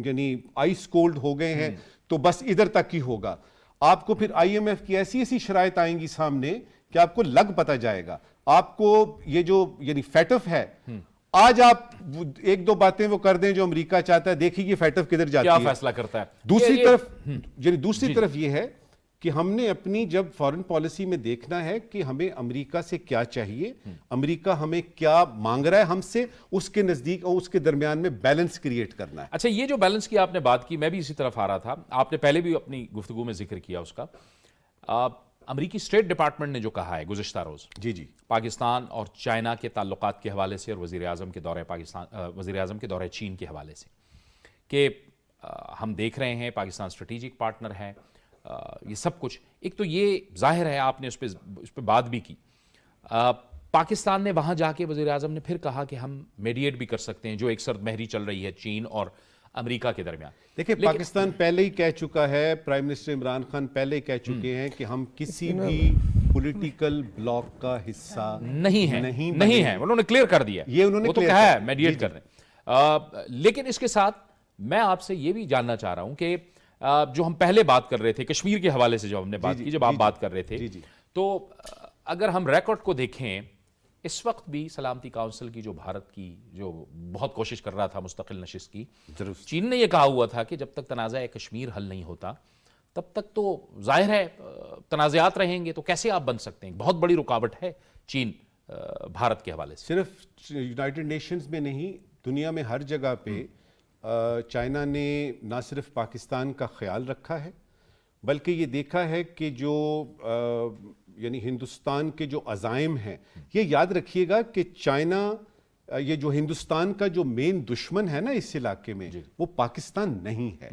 یعنی آئس کولڈ ہو گئے ہیں تو بس ادھر تک ہی ہوگا۔ آپ کو پھر IMF کی ایسی شرائط آئیں گی سامنے کہ آپ کو لگ پتا جائے گا۔ آپ کو یہ جو یعنی فیٹف ہے، آج آپ ایک دو باتیں وہ کر دیں جو امریکہ چاہتا ہے، دیکھیے یہ فیٹف کدھر جاتی ہے، کیا فیصلہ کرتا ہے۔ دوسری طرف یہ ہے کہ ہم نے اپنی جب فارن پالیسی میں دیکھنا ہے کہ ہمیں امریکہ سے کیا چاہیے، امریکہ ہمیں کیا مانگ رہا ہے ہم سے، اس کے نزدیک اور اس کے درمیان میں بیلنس کریٹ کرنا ہے۔ اچھا، یہ جو بیلنس کی آپ نے بات کی، میں بھی اسی طرف آ رہا تھا، آپ نے پہلے بھی اپنی گفتگو میں ذکر کیا اس کا۔ امریکی اسٹیٹ ڈپارٹمنٹ نے جو کہا ہے گزشتہ روز پاکستان اور چائنا کے تعلقات کے حوالے سے، اور وزیر اعظم کے دورہ چین کے حوالے سے، کہ ہم دیکھ رہے ہیں پاکستان اسٹریٹجک پارٹنر ہے، یہ سب کچھ ایک تو یہ ظاہر ہے، آپ نے اس پہ بات بھی کی۔ پاکستان نے وہاں جا کے وزیر اعظم نے پھر کہا کہ ہم میڈیٹ بھی کر سکتے ہیں جو ایک سرد مہری چل رہی ہے چین اور امریکہ کے درمیان۔ دیکھیں پاکستان پہلے ہی کہہ چکا ہے، پرائم منسٹر عمران خان پہلے ہی کہہ چکے ہیں کہ ہم کسی بھی پولیٹیکل بلاک کا حصہ نہیں ہیں، انہوں نے کلیئر کر دیا، یہ انہوں نے وہ تو کہا ہے میڈیٹ کر رہے ہیں۔ لیکن اس کے ساتھ میں آپ سے یہ بھی جاننا چاہ رہا ہوں کہ جو ہم پہلے بات کر رہے تھے کشمیر کے حوالے سے، جو ہم نے بات کی، جب آپ بات کر رہے تھے، تو اگر ہم ریکارڈ کو دیکھیں، اس وقت بھی سلامتی کونسل کی جو بھارت کی جو بہت کوشش کر رہا تھا مستقل نشست کی، چین نے یہ کہا ہوا تھا کہ جب تک تنازع کشمیر حل نہیں ہوتا تب تک تو ظاہر ہے تنازعات رہیں گے، تو کیسے آپ بن سکتے ہیں؟ بہت بڑی رکاوٹ ہے چین بھارت کے حوالے سے۔ صرف یونائٹڈ نیشنز میں نہیں، دنیا میں ہر جگہ پہ چائنا نے نہ صرف پاکستان کا خیال رکھا ہے، بلکہ یہ دیکھا ہے کہ جو یعنی ہندوستان کے جو عزائم ہیں، یہ یاد رکھیے گا کہ چائنا، یہ جو ہندوستان کا جو مین دشمن ہے نا اس علاقے میں، وہ پاکستان نہیں ہے،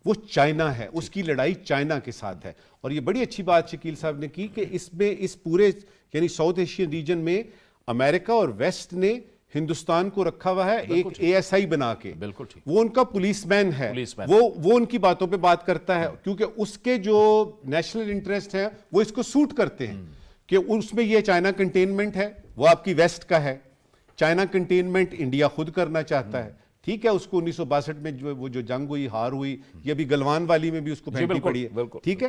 وہ چائنا ہے، اس کی لڑائی چائنا کے ساتھ ہے۔ اور یہ بڑی اچھی بات شکیل صاحب نے کی کہ اس میں اس پورے یعنی ساؤتھ ایشین ریجن میں امریکہ اور ویسٹ نے ہندوستان کو رکھا ہوا ہے ایک ASI بنا کے، وہ ان کا پولیس مین ہے، وہ ان کی باتوں پہ بات کرتا ہے، کیونکہ اس کے جو نیشنل انٹرسٹ ہیں وہ اس کو سوٹ کرتے ہیں کہ اس میں یہ چائنا کنٹینمنٹ ہے، وہ آپ کی ویسٹ کا ہے، چائنا کنٹینمنٹ انڈیا خود کرنا چاہتا ہے، ٹھیک ہے، اس کو 1962 میں وہ جو جنگ ہوئی، ہار ہوئی، یہ بھی گلوان والی میں بھی اس کو پھینٹی پڑی ہے، ٹھیک ہے،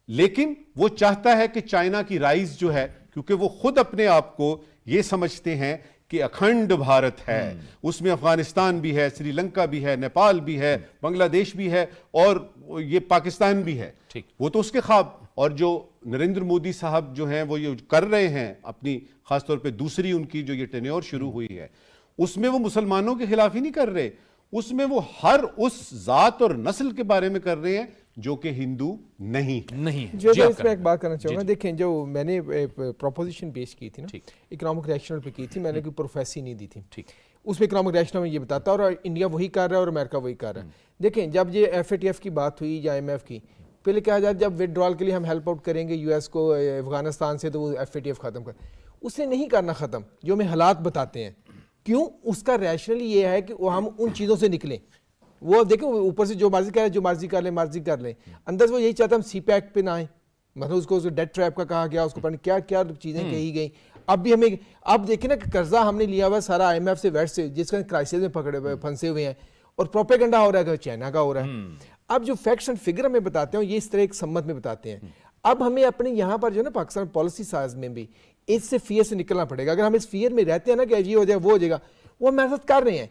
لیکن وہ چاہتا ہے کہ چائنا کی رائز جو ہے، کیونکہ وہ خود اپنے آپ کو یہ سمجھتے ہیں کہ اکھنڈ بھارت ہے، اس میں افغانستان بھی ہے، سری لنکا بھی ہے، نیپال بھی ہے، بنگلہ دیش بھی ہے اور یہ پاکستان بھی ہے. وہ تو اس کے خواب. اور جو نریندر مودی صاحب جو ہیں وہ یہ کر رہے ہیں اپنی خاص طور پہ دوسری ان کی جو یہ ٹینیور شروع ہوئی ہے، اس میں وہ مسلمانوں کے خلاف ہی نہیں کر رہے، اس میں وہ ہر اس ذات اور نسل کے بارے میں کر رہے ہیں جو کہ ہندو نہیں نہیں. جو اس میں ایک بات کرنا چاہوں گا، دیکھیں جو میں نے پروپوزیشن پیش کی تھی نا اکنامک ریشنل پہ کی تھی، میں نے کوئی پروفیسی نہیں دی تھی. اس میں اکنامک ریشنل میں یہ بتاتا اور انڈیا وہی کر رہا ہے اور امریکہ وہی کر رہا ہے. دیکھیں جب یہ ایف اے ٹی ایف کی بات ہوئی یا ایم ایف کی، پہلے کہا جائے جب وڈرال کے لیے ہم ہیلپ آؤٹ کریں گے یو ایس کو افغانستان سے تو وہ ایف اے ٹی ایف ختم کر، اس نے نہیں کرنا ختم، جو ہمیں حالات بتاتے ہیں. کیوں؟ اس کا ریشنل یہ ہے کہ ہم ان چیزوں سے نکلیں. وہ دیکھیں اوپر سے جو مرضی کہہ رہے جو مرضی کر لیں، اندر سے وہ یہی چاہتا ہے ہم سی پیک پہ نہ آئیں. مطلب اس کو ڈیٹ ٹریپ کا کہا گیا، اس کو پڑھنے کیا کیا چیزیں کہی گئیں. اب بھی ہمیں اب دیکھیں نا کہ قرضہ ہم نے لیا ہوا سارا آئی ایم ایف سے ویٹ سے، جس کا کرائسس میں پکڑے ہوئے پھنسے ہوئے ہیں، اور پروپیگنڈا ہو رہا ہے کہ چائنا کا ہو رہا ہے. اب جو فیکٹس اینڈ فگر ہمیں بتاتے ہیں یہ اس طرح ایک سمت میں بتاتے ہیں. اب ہمیں اپنے یہاں پر جو ہے نا پاکستان پالیسی ساز میں بھی اس سے فیئر سے نکلنا پڑے گا. اگر ہم اس فیئر میں رہتے ہیں نا کہ یہ ہو جائے وہ ہو جائے گا، وہ ہم محنت کر رہے ہیں.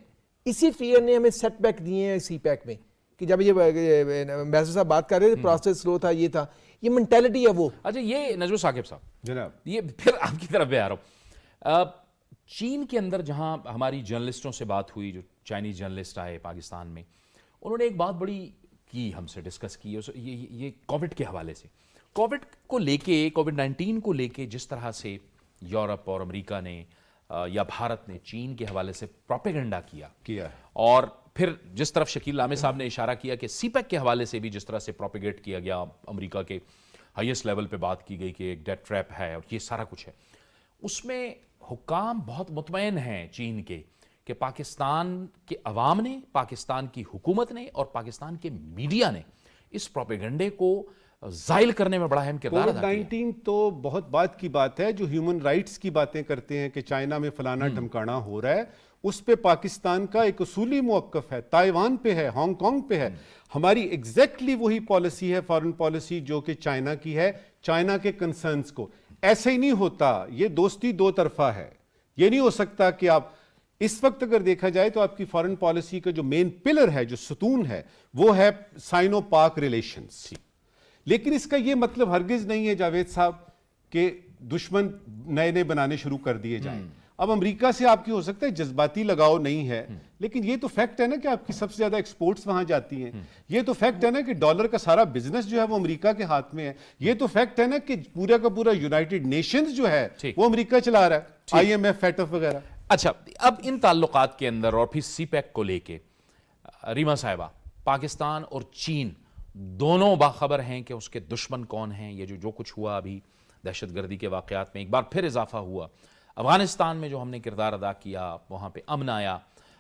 اسی فیئر نے ہمیں سیٹ بیک دیے ہیں سی پیک میں، کہ جب یہ میسر صاحب بات کر رہے تھے پروسیس سلو تھا، یہ تھا، یہ مینٹیلٹی ہے وہ. اچھا یہ نجم ثاقب صاحب جناب، یہ پھر آپ کی طرف بھی آ رہا ہوں. چین کے اندر جہاں ہماری جرنلسٹوں سے بات ہوئی، جو چائنیز جرنلسٹ آئے پاکستان میں، انہوں نے ایک بات بڑی کی ہم سے ڈسکس کی، یہ کووڈ کے حوالے سے، کووڈ کو لے کے، کووڈ 19 کو لے کے جس طرح سے یورپ اور امریکہ نے یا بھارت نے چین کے حوالے سے پروپیگنڈا کیا، اور پھر جس طرف شکیل لامے صاحب نے اشارہ کیا کہ سی پیک کے حوالے سے بھی جس طرح سے پروپیگیٹ کیا گیا، امریکہ کے ہائیسٹ لیول پہ بات کی گئی کہ ایک ڈیٹ ٹریپ ہے اور یہ سارا کچھ ہے. اس میں حکام بہت مطمئن ہیں چین کے کہ پاکستان کے عوام نے، پاکستان کی حکومت نے اور پاکستان کے میڈیا نے اس پروپیگنڈے کو زائل کرنے میں بڑا اہم کردار ادا کیا. کووڈ 19 تو بہت بات کی بات ہے. جو ہیومن رائٹس کی باتیں کرتے ہیں کہ چائنا میں فلانا ڈھمکانا ہو رہا ہے، اس پہ پاکستان کا ایک اصولی موقف ہے. تائیوان پہ ہے، ہانگ کانگ پہ ہے. ہماری ایگزیکٹلی وہی پالیسی ہے، فارن پالیسی جو کہ چائنا کی ہے. چائنا کے کنسرنز کو ایسے ہی نہیں ہوتا، یہ دوستی دو طرفہ ہے. یہ نہیں ہو سکتا کہ آپ اس وقت اگر دیکھا جائے تو آپ کی فارن پالیسی کا جو مین پلر ہے، جو ستون ہے، وہ ہے سائنو پاک ریلیشنز. لیکن اس کا یہ مطلب ہرگز نہیں ہے جاوید صاحب کہ دشمن نئے نئے بنانے شروع کر دیے جائیں. اب امریکہ سے آپ کی ہو سکتا ہے جذباتی لگاؤ نہیں ہے، لیکن یہ تو فیکٹ ہے نا کہ آپ کی سب سے زیادہ ایکسپورٹس وہاں جاتی ہیں. یہ تو فیکٹ ہے نا کہ ڈالر کا سارا بزنس جو ہے وہ امریکہ کے ہاتھ میں ہے. یہ تو فیکٹ ہے نا کہ پورا کا پورا یونائٹڈ نیشنز جو ہے وہ امریکہ چلا رہا ہے، آئی ایم ایف، فیٹف وغیرہ. اچھا اب ان تعلقات کے اندر اور پھر سی پیک کو لے کے ریما صاحبہ، پاکستان اور چین دونوں باخبر ہیں کہ اس کے دشمن کون ہیں. یہ جو کچھ ہوا ابھی دہشت گردی کے واقعات میں ایک بار پھر اضافہ ہوا، افغانستان میں جو ہم نے کردار ادا کیا، وہاں پہ امن آیا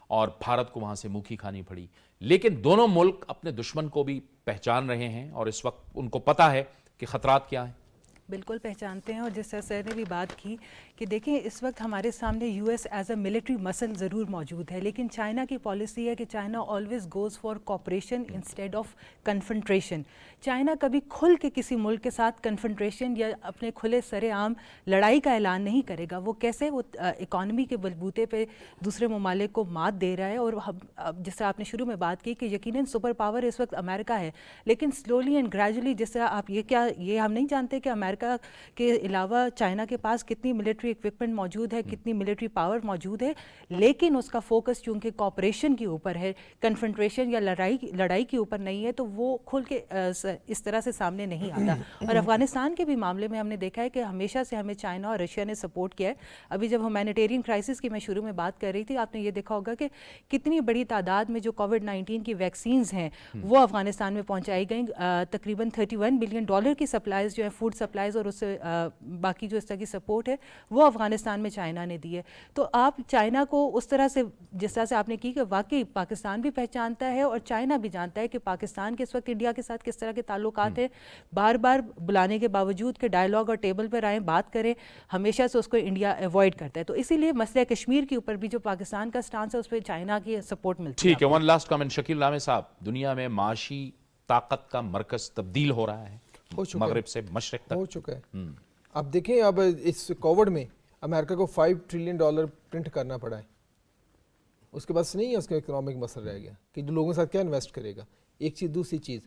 اور بھارت کو وہاں سے منہ کی کھانی پڑی. لیکن دونوں ملک اپنے دشمن کو بھی پہچان رہے ہیں اور اس وقت ان کو پتہ ہے کہ خطرات کیا ہیں. بالکل پہچانتے ہیں. اور جس طرح سر نے بھی بات کی کہ دیکھیں اس وقت ہمارے سامنے U S as a military مسل ضرور موجود ہے، لیکن چائنا کی پالیسی ہے کہ China always goes for cooperation instead of confrontation. China کبھی کھل کے کسی ملک کے ساتھ کنفنٹریشن یا اپنے کھلے سر عام لڑائی کا اعلان نہیں کرے گا. وہ کیسے وہ اکانومی کے بلبوتے پہ دوسرے ممالک کو مات دے رہا ہے. اور جس طرح آپ نے شروع میں بات کی کہ یقیناً سپر پاور اس وقت امریکہ ہے، لیکن سلولی اینڈ گریجولی جس طرح آپ یہ ہم نہیں جانتے کہ امریکہ کے علاوہ چائنا کے پاس کتنی ملٹری اکوپمنٹ موجود ہے، کتنی ملٹری پاور موجود ہے، لیکن اس کا فوکس چونکہ کوپریشن کے اوپر ہے، کنفنٹریشن یا لڑائی کے اوپر نہیں ہے، تو وہ کھل کے اس طرح سے سامنے نہیں آتا. اور افغانستان کے بھی معاملے میں ہم نے دیکھا ہے کہ ہمیشہ سے ہمیں چائنا اور رشیا نے سپورٹ کیا ہے. ابھی جب ہیومینیٹیرین کرائسس کی میں شروع میں بات کر رہی تھی، آپ نے یہ دیکھا ہوگا کہ کتنی بڑی تعداد میں جو کووڈ 19 کی ویکسینز ہیں وہ افغانستان میں پہنچائی گئیں. تقریباً $31 بلین کی سپلائز جو ہے، فوڈ سپلائز اور اس سے باقی جو اس طرح کی سپورٹ ہے وہ افغانستان میں چائنا نے دی ہے. تو آپ چائنا کو اس طرح سے جس طرح سے آپ نے کی کہ واقعی پاکستان بھی پہچانتا ہے اور چائنا بھی جانتا ہے کہ پاکستان کے اس وقت انڈیا کے ساتھ کس طرح کے تعلقات ہیں. بار بار بلانے کے باوجود کہ ڈائلاگ اور ٹیبل پر آئیں، بات کریں، ہمیشہ سے اس کو انڈیا ایوائڈ کرتا ہے. تو اسی لیے مسئلہ کشمیر کے اوپر بھی جو پاکستان کا سٹانس ہے اس پہ چائنا کی سپورٹ ملتی ہے. ٹھیک ہے، ون لاسٹ کامنٹ شکیل لامے صاحب. دنیا میں معاشی طاقت کا مرکز تبدیل ہو رہا ہے مغرب سے مشرق تک. ہو چکا ہے. آپ دیکھیں اب اس کووڈ میں امریکہ کو $5 ٹریلین پرنٹ کرنا پڑا ہے. اس کے بعد نہیں ہے اس کا اکنامک مسئلہ رہ گیا کہ جو لوگوں کے ساتھ کیا انویسٹ کرے گا. ایک چیز. دوسری چیز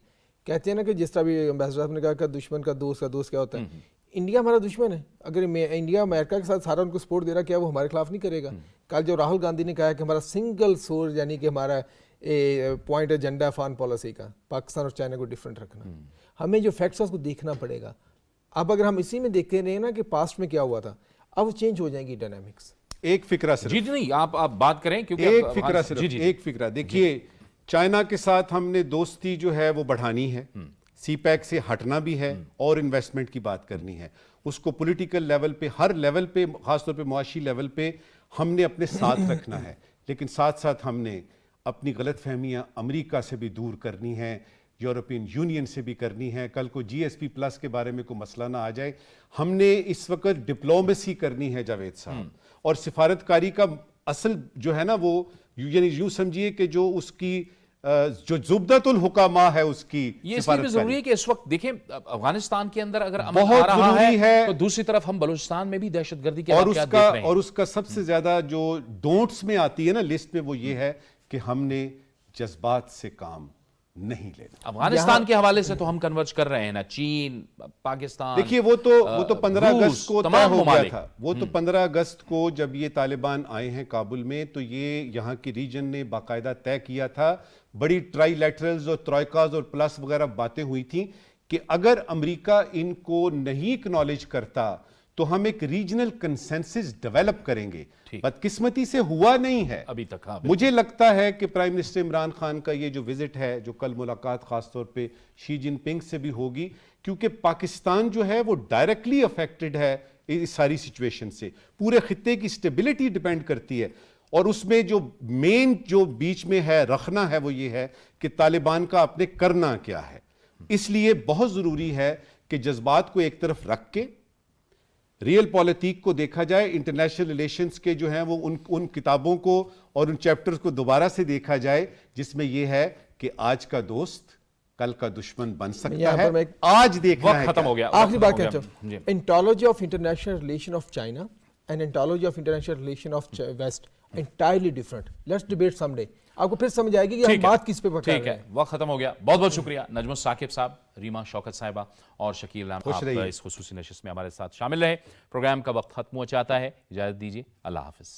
کہتے ہیں نا کہ جس طرح بھی امبیسڈر صاحب نے کہا کہ دشمن کا دوست کیا ہوتا ہے. انڈیا ہمارا دشمن ہے. اگر انڈیا امریکہ کے ساتھ سارا ان کو سپورٹ دے رہا کیا وہ ہمارے خلاف نہیں کرے گا؟ کل جو راہل گاندھی نے کہا کہ ہمارا سنگل سورس یعنی کہ ہمارا پوائنٹ ایجنڈا فارن پالیسی کا پاکستان اور چائنا کو ڈفرینٹ رکھنا. ہمیں جو فیکٹس اس کو دیکھنا پڑے گا. اب اگر ہم اسی میں دیکھتے رہے نا کہ پاسٹ میں کیا ہوا تھا, اب چینج ہو جائیں گی ڈائنامکس. ایک فکرہ صرف جی نہیں آپ بات کریں کیونکہ ایک فکرہ صرف ایک فکرہ. دیکھیے چائنا کے ساتھ ہم نے دوستی جو ہے وہ بڑھانی ہے, سی پیک سے ہٹنا بھی ہے اور انویسٹمنٹ کی بات کرنی ہے. اس کو پولیٹیکل لیول پہ ہر لیول پہ خاص طور پہ معاشی لیول پہ ہم نے اپنے ساتھ رکھنا ہے, لیکن ساتھ ساتھ ہم نے اپنی غلط فہمیاں امریکہ سے بھی دور کرنی ہیں, یورپین یونین سے بھی کرنی ہے. کل کو جی ایس پی پلس کے بارے میں کوئی مسئلہ نہ آ جائے. ہم نے اس وقت ڈپلومیسی کرنی ہے جاوید صاحب, اور سفارتکاری کا اصل جو ہے نا وہ یعنی یوں سمجھیے کہ جو اس کی جو زبدۃ الحکامہ ہے اس کی یہ اس لیے بھی ضروری ہے کہ اس وقت دیکھیں افغانستان کے اندر اگر امن بہت آ رہا ضروری ہے تو دوسری طرف ہم بلوچستان میں بھی دہشت گردی کے واقعات دیکھ رہے ہیں. اور اس کا سب سے زیادہ جو ڈونٹس میں آتی ہے نا لسٹ میں وہ یہ ہے کہ ہم نے جذبات سے کام نہیں لینا. افغانستان کے حوالے سے تو ہم کنورج کر رہے ہیں نا, چین, پاکستان. دیکھیے وہ تو 15 اگست کو طے ہو گیا تھا. وہ تو 15 اگست کو جب یہ طالبان آئے ہیں کابل میں تو یہ یہاں کی ریجن نے باقاعدہ طے کیا تھا, بڑی ٹرائی لیٹرلز اور ٹرائکاز اور پلس وغیرہ باتیں ہوئی تھیں کہ اگر امریکہ ان کو نہیں اکنالج کرتا تو ہم ایک ریجنل کنسنسس ڈیولپ کریں گے. بدقسمتی سے ہوا نہیں ہے ابھی تک. مجھے لگتا ہے کہ پرائم منسٹر عمران خان کا یہ جو وزٹ ہے, جو کل ملاقات خاص طور پہ شی جن پنگ سے بھی ہوگی, کیونکہ پاکستان جو ہے وہ ڈائریکٹلی افیکٹڈ ہے اس ساری سچویشن سے. پورے خطے کی سٹیبلٹی ڈیپینڈ کرتی ہے, اور اس میں جو مین جو بیچ میں ہے رکھنا ہے وہ یہ ہے کہ طالبان کا اپنے کرنا کیا ہے. اس لیے بہت ضروری ہے کہ جذبات کو ایک طرف رکھ کے ریئل پالیٹک کو دیکھا جائے, انٹرنیشنل ریلیشنز کے جو ہیں وہ ان کتابوں کو اور ان چیپٹرز کو دوبارہ سے دیکھا جائے جس میں یہ ہے کہ آج کا دوست کل کا دشمن بن سکتا ہے. آج دیکھنا ہے. ختم ہو گیا. آخری بات کہتا ہوں, ontology of international relation of China and ontology of international relation of West entirely different. Let's debate some day. آپ کو پھر سمجھ آئے گی کہ ہم بات کس پہ کر رہے ہیں. ٹھیک ہے, وقت ختم ہو گیا. بہت بہت شکریہ نجم ثاقب صاحب, ریما شوکت صاحبہ اور شکیل رحمان. آپ اس خصوصی نشست میں ہمارے ساتھ شامل رہے. پروگرام کا وقت ختم ہو جاتا ہے, اجازت دیجیے, اللہ حافظ.